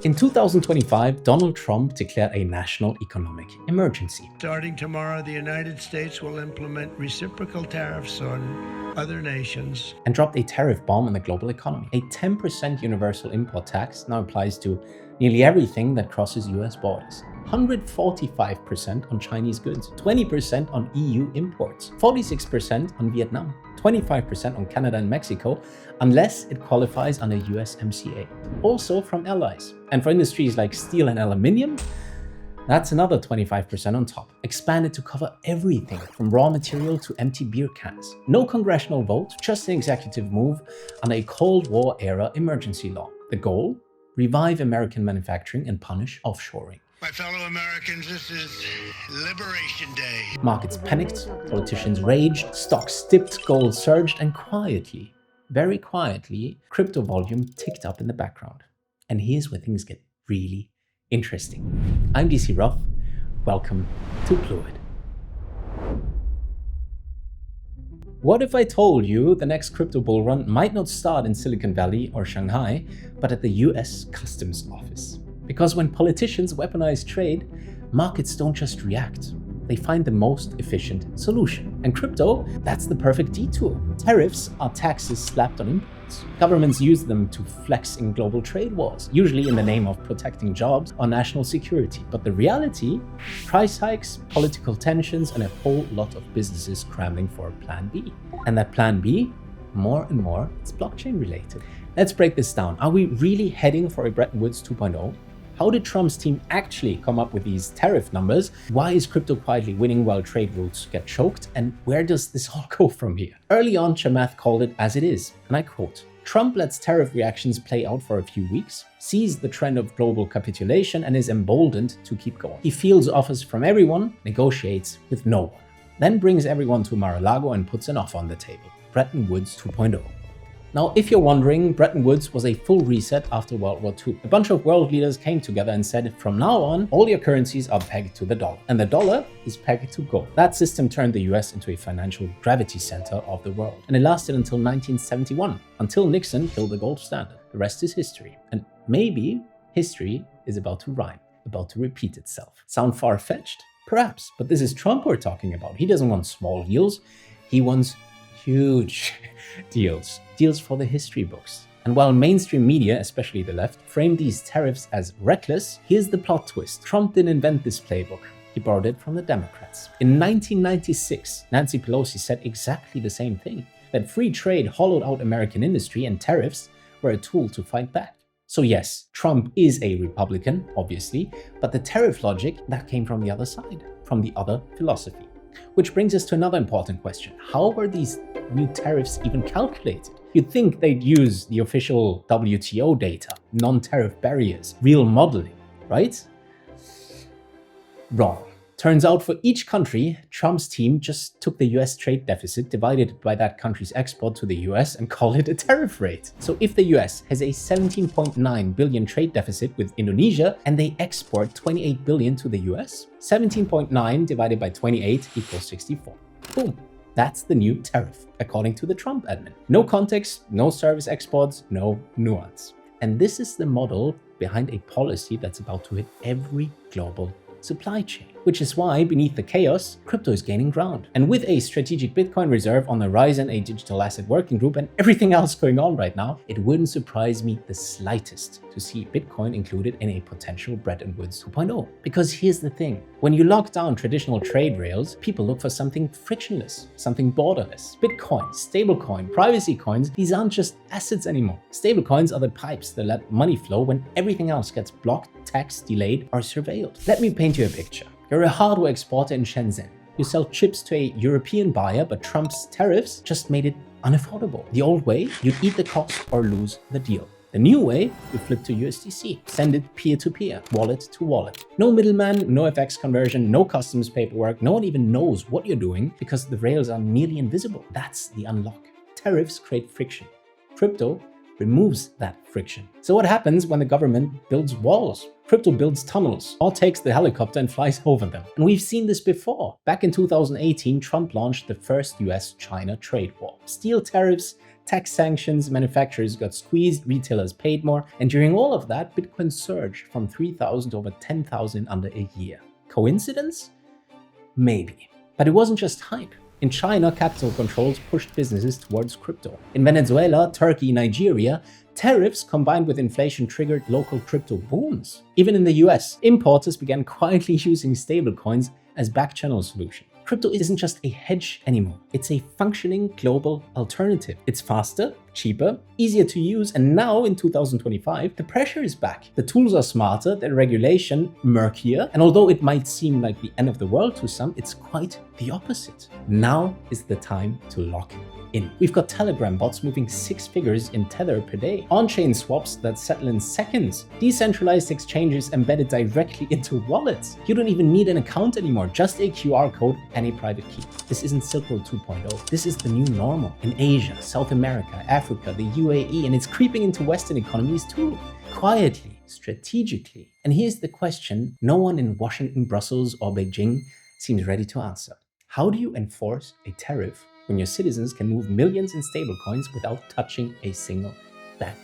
In 2025, Donald Trump declared a national economic emergency. Starting tomorrow, the United States will implement reciprocal tariffs on other nations. And dropped a tariff bomb on the global economy. A 10% universal import tax now applies to nearly everything that crosses US borders. 145% on Chinese goods, 20% on EU imports, 46% on Vietnam, 25% on Canada and Mexico, unless it qualifies under USMCA. Also from allies. And for industries like steel and aluminium, that's another 25% on top, expanded to cover everything from raw material to empty beer cans. No congressional vote, just an executive move under a Cold War era emergency law. The goal? Revive American manufacturing and punish offshoring. My fellow Americans, this is Liberation Day. Markets panicked, politicians raged, stocks dipped, gold surged, and quietly, very quietly, crypto volume ticked up in the background. And here's where things get really interesting. I'm DC Roth. Welcome to Fluid. What if I told you the next crypto bull run might not start in Silicon Valley or Shanghai, but at the US Customs Office? Because when politicians weaponize trade, markets don't just react. They find the most efficient solution. And crypto, that's the perfect detour. Tariffs are taxes slapped on imports. Governments use them to flex in global trade wars, usually in the name of protecting jobs or national security. But the reality? Price hikes, political tensions, and a whole lot of businesses scrambling for a plan B. And that plan B, more and more, it's blockchain related. Let's break this down. Are we really heading for a Bretton Woods 2.0? How did Trump's team actually come up with these tariff numbers? Why is crypto quietly winning while trade routes get choked? And where does this all go from here? Early on, Chamath called it as it is, and I quote, "Trump lets tariff reactions play out for a few weeks, sees the trend of global capitulation, and is emboldened to keep going. He fields offers from everyone, negotiates with no one, then brings everyone to Mar-a-Lago and puts an offer on the table. Bretton Woods 2.0. Now, if you're wondering, Bretton Woods was a full reset after World War II. A bunch of world leaders came together and said, from now on, all your currencies are pegged to the dollar, and the dollar is pegged to gold. That system turned the US into a financial gravity center of the world, and it lasted until 1971, until Nixon killed the gold standard. The rest is history, and maybe history is about to rhyme, about to repeat itself. Sound far-fetched? Perhaps, but this is Trump we're talking about. He doesn't want small deals, he wants huge deals. Deals for the history books. And while mainstream media, especially the left, frame these tariffs as reckless, here's the plot twist. Trump didn't invent this playbook. He borrowed it from the Democrats. In 1996, Nancy Pelosi said exactly the same thing, that free trade hollowed out American industry and tariffs were a tool to fight back. So yes, Trump is a Republican, obviously, but the tariff logic, that came from the other side, from the other philosophy. Which brings us to another important question. How were these new tariffs even calculated? You'd think they'd use the official WTO data, non-tariff barriers, real modeling, right? Wrong. Turns out for each country, Trump's team just took the US trade deficit, divided it by that country's export to the US, and called it a tariff rate. So if the US has a 17.9 billion trade deficit with Indonesia and they export 28 billion to the US, 17.9 divided by 28 equals 64. Boom. That's the new tariff, according to the Trump admin. No context, no service exports, no nuance. And this is the model behind a policy that's about to hit every global supply chain. Which is why, beneath the chaos, crypto is gaining ground. And with a strategic Bitcoin reserve on the rise and a digital asset working group and everything else going on right now, it wouldn't surprise me the slightest to see Bitcoin included in a potential Bretton Woods 2.0. Because here's the thing, when you lock down traditional trade rails, people look for something frictionless, something borderless. Bitcoin, stablecoin, privacy coins, these aren't just assets anymore. Stablecoins are the pipes that let money flow when everything else gets blocked, taxed, delayed, or surveilled. Let me paint you a picture. You're a hardware exporter in Shenzhen. You sell chips to a European buyer, but Trump's tariffs just made it unaffordable. The old way, you'd eat the cost or lose the deal. The new way, you flip to USDC, send it peer-to-peer, wallet to wallet. No middleman, no FX conversion, no customs paperwork, no one even knows what you're doing because the rails are nearly invisible. That's the unlock. Tariffs create friction. Crypto removes that friction. So what happens when the government builds walls? Crypto builds tunnels or takes the helicopter and flies over them. And we've seen this before. Back in 2018, Trump launched the first US-China trade war. Steel tariffs, Tax sanctions, manufacturers got squeezed, retailers paid more, and during all of that, Bitcoin surged from 3,000 to over 10,000 under a year. Coincidence? Maybe. But it wasn't just hype. In China, capital controls pushed businesses towards crypto. In Venezuela, Turkey, Nigeria, tariffs combined with inflation triggered local crypto booms. Even in the US, importers began quietly using stablecoins as back-channel solution. Crypto isn't just a hedge anymore. It's a functioning global alternative. It's faster, cheaper, easier to use, and now in 2025, the pressure is back. The tools are smarter, the regulation murkier, and although it might seem like the end of the world to some, it's quite the opposite. Now is the time to lock in. We've got Telegram bots moving 6 figures in Tether per day, on-chain swaps that settle in seconds, decentralized exchanges embedded directly into wallets. You don't even need an account anymore, just a QR code and a private key. This isn't Silk Road 2.0. This is the new normal in Asia, South America, Africa, the UAE, and it's creeping into Western economies too. Quietly, strategically. And here's the question no one in Washington, Brussels, or Beijing seems ready to answer. How do you enforce a tariff when your citizens can move millions in stablecoins without touching a single bank?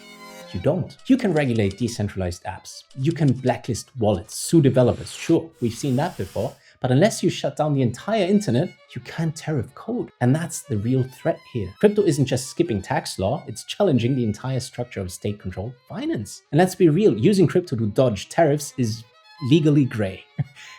You don't. You can regulate decentralized apps. You can blacklist wallets, sue developers. Sure, we've seen that before. But unless you shut down the entire internet, you can't tariff code. And that's the real threat here. Crypto isn't just skipping tax law, it's challenging the entire structure of state-controlled finance. And let's be real, using crypto to dodge tariffs is legally gray.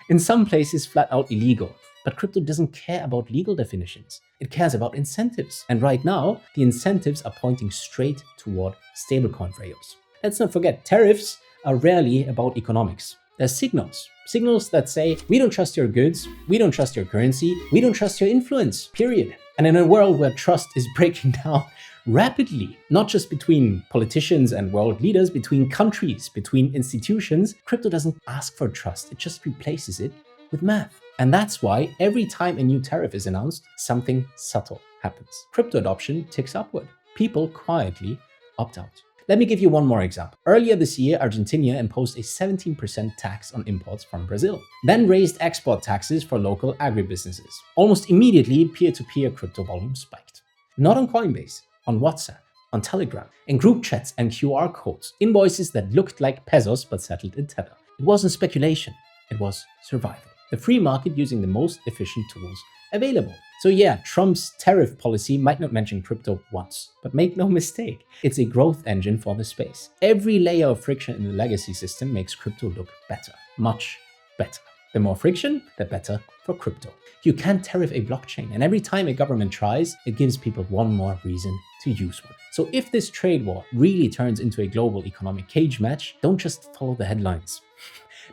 In some places, flat out illegal. But crypto doesn't care about legal definitions. It cares about incentives. And right now, the incentives are pointing straight toward stablecoin rails. Let's not forget, tariffs are rarely about economics. They're signals. Signals that say, we don't trust your goods, we don't trust your currency, we don't trust your influence, period. And in a world where trust is breaking down rapidly, not just between politicians and world leaders, between countries, between institutions, crypto doesn't ask for trust, it just replaces it with math. And that's why every time a new tariff is announced, something subtle happens. Crypto adoption ticks upward. People quietly opt out. Let me give you one more example. Earlier this year, Argentina imposed a 17% tax on imports from Brazil, then raised export taxes for local agribusinesses. Almost immediately, peer-to-peer crypto volume spiked. Not on Coinbase, on WhatsApp, on Telegram, in group chats and QR codes, invoices that looked like pesos but settled in Tether. It wasn't speculation, it was survival. The free market using the most efficient tools available. So yeah, Trump's tariff policy might not mention crypto once, but make no mistake, it's a growth engine for the space. Every layer of friction in the legacy system makes crypto look better, much better. The more friction, the better for crypto. You can't tariff a blockchain, and every time a government tries, it gives people one more reason to use one. So if this trade war really turns into a global economic cage match, don't just follow the headlines.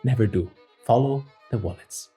Never do. Follow the wallets.